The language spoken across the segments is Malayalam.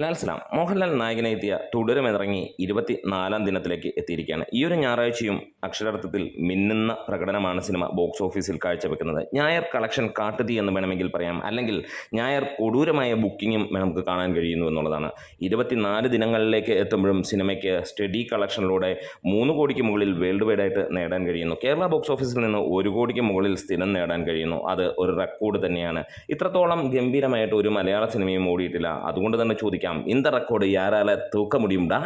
ലാൽസലാം മോഹൻലാൽ നായകനെത്തിയ തുടരുമിറങ്ങി 24-ാം ദിനത്തിലേക്ക് എത്തിയിരിക്കുകയാണ്. ഈ ഒരു ഞായറാഴ്ചയും അക്ഷരാർത്ഥത്തിൽ മിന്നുന്ന പ്രകടനമാണ് സിനിമ ബോക്സ് ഓഫീസിൽ കാഴ്ചവെക്കുന്നത്. ഞായർ കളക്ഷൻ കാട്ടുതീ എന്ന് വേണമെങ്കിൽ പറയാം, അല്ലെങ്കിൽ ഞായർ കൊടൂരമായ ബുക്കിങ്ങും നമുക്ക് കാണാൻ കഴിയുന്നു എന്നുള്ളതാണ്. 24 ദിനങ്ങളിലേക്ക് എത്തുമ്പോഴും സിനിമയ്ക്ക് സ്റ്റഡി കളക്ഷനിലൂടെ 3 കോടിക്ക് മുകളിൽ വേൾഡ് വൈഡായിട്ട് നേടാൻ കഴിയുന്നു. കേരള ബോക്സ് ഓഫീസിൽ നിന്ന് 1 കോടിക്ക് മുകളിൽ സ്ഥിരം നേടാൻ കഴിയുന്നു. അത് ഒരു റെക്കോർഡ് തന്നെയാണ്. ഇത്രത്തോളം ഗംഭീരമായിട്ട് ഒരു മലയാള സിനിമയും ഓടിയിട്ടില്ല. അതുകൊണ്ട് തന്നെ ചോദിക്കാം, இந்த റെക്കോർഡ് யாரால തൂക്ക മുടിയുംടാ?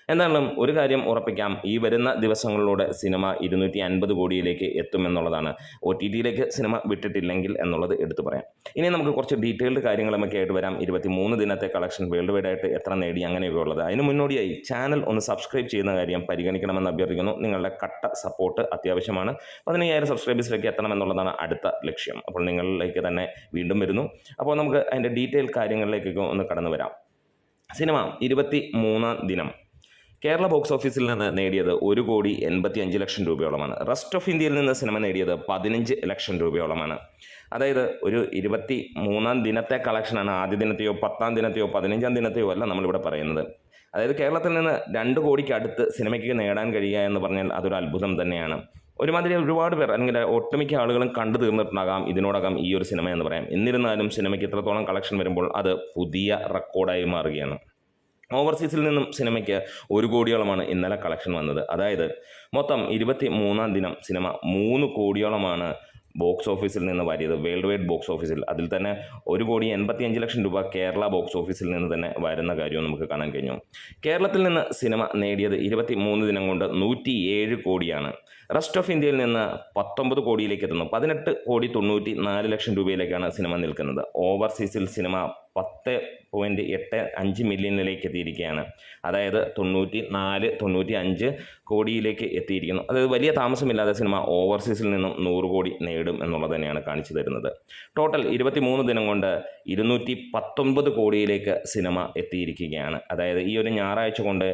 എന്നാലും ഒരു കാര്യം ഉറപ്പിക്കാം, ഈ വരുന്ന ദിവസങ്ങളിലൂടെ സിനിമ 250 കോടിയിലേക്ക് എത്തുമെന്നുള്ളതാണ്. OTTയിലേക്ക് സിനിമ വിട്ടിട്ടില്ലെങ്കിൽ എന്നുള്ളത് എടുത്തു പറയാം. ഇനി നമുക്ക് കുറച്ച് ഡീറ്റെയിൽഡ് കാര്യങ്ങളുമൊക്കെ ആയിട്ട് വരാം. 23 ദിനത്തെ കളക്ഷൻ വേൾഡ് വൈഡായിട്ട് എത്ര നേടി, അങ്ങനെയൊക്കെ ഉള്ളത്. അതിന് മുന്നോടിയായി ചാനൽ ഒന്ന് സബ്സ്ക്രൈബ് ചെയ്യുന്ന കാര്യം പരിഗണിക്കണമെന്ന് അഭ്യർത്ഥിക്കുന്നു. നിങ്ങളുടെ കട്ട സപ്പോർട്ട് അത്യാവശ്യമാണ്. 15,000 സബ്സ്ക്രൈബേഴ്സിലേക്ക് എത്തണമെന്നുള്ളതാണ് അടുത്ത ലക്ഷ്യം. അപ്പോൾ നിങ്ങളിലേക്ക് തന്നെ വീണ്ടും വരുന്നു. അപ്പോൾ നമുക്ക് അതിൻ്റെ ഡീറ്റെയിൽ കാര്യങ്ങളിലേക്കൊക്കെ ഒന്ന് കടന്നു വരാം. സിനിമ 23-ാം ദിനം കേരള ബോക്സ് ഓഫീസിൽ നിന്ന് നേടിയത് 1,85,00,000 രൂപയോളമാണ്. റെസ്റ്റ് ഓഫ് ഇന്ത്യയിൽ നിന്ന് സിനിമ നേടിയത് 15 ലക്ഷം രൂപയോളമാണ്. അതായത് ഒരു 23-ാം ദിനത്തെ കളക്ഷനാണ്. ആദ്യ ദിനത്തെയോ 10-ാം ദിനത്തെയോ 15-ാം ദിനത്തെയോ അല്ല നമ്മളിവിടെ പറയുന്നത്. അതായത് കേരളത്തിൽ നിന്ന് 2 കോടിക്ക് അടുത്ത് സിനിമയ്ക്ക് നേടാൻ കഴിയുക എന്ന് പറഞ്ഞാൽ അതൊരു അത്ഭുതം തന്നെയാണ്. ഒരുമാതിരി ഒരുപാട് പേർ, അല്ലെങ്കിൽ ഒട്ടുമിക്ക ആളുകളും കണ്ടു തീർന്നിട്ടുണ്ടാകാം ഇതിനോടകം ഈ ഒരു സിനിമ എന്ന് പറയാം. എന്നിരുന്നാലും സിനിമയ്ക്ക് ഇത്രത്തോളം കളക്ഷൻ വരുമ്പോൾ അത് പുതിയ റെക്കോർഡായി മാറുകയാണ്. ഓവർസീസിൽ നിന്നും സിനിമയ്ക്ക് 1 കോടിയോളമാണ് ഇന്നലെ കളക്ഷൻ വന്നത്. അതായത് മൊത്തം 23-ാം ദിനം സിനിമ 3 കോടിയോളമാണ് ബോക്സ് ഓഫീസിൽ നിന്ന് വാരിയത്, വേൾഡ് വൈഡ് ബോക്സ് ഓഫീസിൽ. അതിൽ തന്നെ 1,85,00,000 രൂപ കേരള ബോക്സ് ഓഫീസിൽ നിന്ന് തന്നെ വരുന്ന കാര്യവും നമുക്ക് കാണാൻ കഴിഞ്ഞു. കേരളത്തിൽ നിന്ന് സിനിമ നേടിയത് 23 ദിനം കൊണ്ട് 107 കോടിയാണ്. റെസ്റ്റ് ഓഫ് ഇന്ത്യയിൽ നിന്ന് 19 കോടിയിലേക്ക് എത്തുന്നു. 18,94,00,000 രൂപയിലേക്കാണ് സിനിമ നിൽക്കുന്നത്. ഓവർസീസിൽ സിനിമ 10.85 മില്യണിലേക്ക് എത്തിയിരിക്കുകയാണ്. അതായത് 94-95 കോടിയിലേക്ക് എത്തിയിരിക്കുന്നു. അതായത് വലിയ താമസമില്ലാതെ സിനിമ ഓവർസീസിൽ നിന്നും 100 കോടി നേടും എന്നുള്ളത് തന്നെയാണ് കാണിച്ചു തരുന്നത്. ടോട്ടൽ 23 ദിനം കൊണ്ട് 219 കോടിയിലേക്ക് സിനിമ എത്തിയിരിക്കുകയാണ്. അതായത് ഈ ഒരു ഞായറാഴ്ച കൊണ്ട്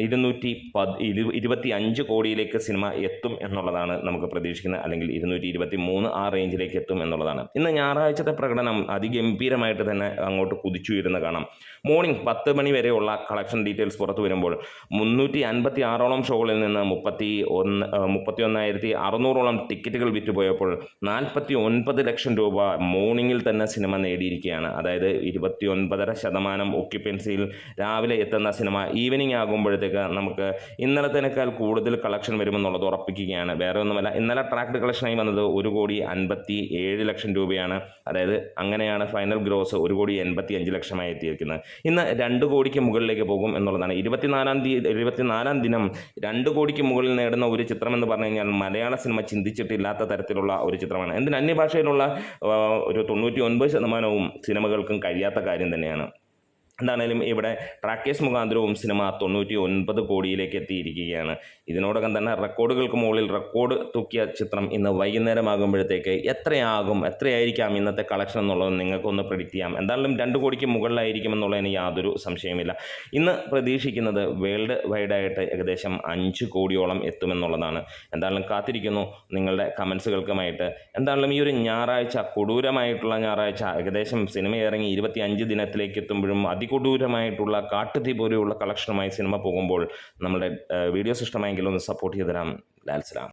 225 കോടിയിലേക്ക് സിനിമ എത്തും എന്നുള്ളതാണ് നമുക്ക് പ്രതീക്ഷിക്കുന്നത്. അല്ലെങ്കിൽ 223 ആ റേഞ്ചിലേക്ക് എത്തും എന്നുള്ളതാണ്. ഇന്ന് ഞായറാഴ്ചത്തെ പ്രകടനം അതിഗംഭീരമായിട്ട് തന്നെ അങ്ങോട്ട് കുതിച്ചു വരുന്ന കാണാം. മോർണിംഗ് 10 മണി വരെയുള്ള കളക്ഷൻ ഡീറ്റെയിൽസ് പുറത്തു വരുമ്പോൾ 356ഓളം ഷോകളിൽ നിന്ന് 31,600ഓളം ടിക്കറ്റുകൾ വിറ്റുപോയപ്പോൾ 49 ലക്ഷം രൂപ മോർണിംഗിൽ തന്നെ സിനിമ നേടിയിരിക്കുകയാണ്. അതായത് 29.5% ഒക്യുപ്പൻസിയിൽ രാവിലെ എത്തുന്ന സിനിമ ഈവനിങ് ആകുമ്പോഴത്തേക്ക് നമുക്ക് ഇന്നലത്തേക്കാൾ കൂടുതൽ കളക്ഷൻ വരുമെന്നുള്ളത് ഉറപ്പിക്കുകയാണ്. വേറെ ഒന്നുമല്ല, ഇന്നലെ ട്രാക്ട് കളക്ഷനായി വന്നത് 1,57,00,000 രൂപയാണ്. അതായത് അങ്ങനെയാണ് ഫൈനൽ ഗ്രോസ് 1,85,00,000 എത്തിയിരിക്കുന്നത്. ഇന്ന് 2 കോടിക്ക് മുകളിലേക്ക് പോകും എന്നുള്ളതാണ്. 24-ാം ദിനം 2 കോടിക്ക് മുകളിൽ നേടുന്ന ഒരു ചിത്രം എന്ന് പറഞ്ഞു കഴിഞ്ഞാൽ മലയാള സിനിമ ചിന്തിച്ചിട്ടില്ലാത്ത തരത്തിലുള്ള ഒരു ചിത്രമാണ്. എന്തിന് അന്യഭാഷയിലുള്ള ഒരു 99% സിനിമകൾക്കും കഴിയാത്ത കാര്യം തന്നെയാണ്. എന്താണേലും ഇവിടെ ട്രാക്കേഴ്സ് മുഖാന്തരവും സിനിമ 99 കോടിയിലേക്ക് എത്തിയിരിക്കുകയാണ്. ഇതിനോടകം തന്നെ റെക്കോർഡുകൾക്ക് മുകളിൽ റെക്കോർഡ് തൂക്കിയ ചിത്രം ഇന്ന് വൈകുന്നേരമാകുമ്പോഴത്തേക്ക് എത്രയായിരിക്കാം ഇന്നത്തെ കളക്ഷൻ എന്നുള്ളത് നിങ്ങൾക്കൊന്ന് പ്രെഡിക്റ്റ് ചെയ്യാം. എന്തായാലും 2 കോടിക്ക് മുകളിലായിരിക്കും എന്നുള്ളതിന് യാതൊരു സംശയമില്ല. ഇന്ന് പ്രതീക്ഷിക്കുന്നത് വേൾഡ് വൈഡായിട്ട് ഏകദേശം 5 കോടിയോളം എത്തുമെന്നുള്ളതാണ്. എന്തായാലും കാത്തിരിക്കുന്നു നിങ്ങളുടെ കമൻസുകൾക്കുമായിട്ട്. എന്തായാലും ഈ ഒരു ഞായറാഴ്ച, കൊടൂരമായിട്ടുള്ള ഞായറാഴ്ച, ഏകദേശം സിനിമ ഇറങ്ങി 25 ദിനത്തിലേക്ക് എത്തുമ്പോഴും അതികൊടൂരമായിട്ടുള്ള കാട്ടുതീ പോലെയുള്ള കളക്ഷനുമായി സിനിമ പോകുമ്പോൾ നമ്മുടെ വീഡിയോസ് ഇഷ്ടമായെങ്കിൽ ഒന്ന് സപ്പോർട്ട് ചെയ്ത് തരാം. ലാൽസലാം.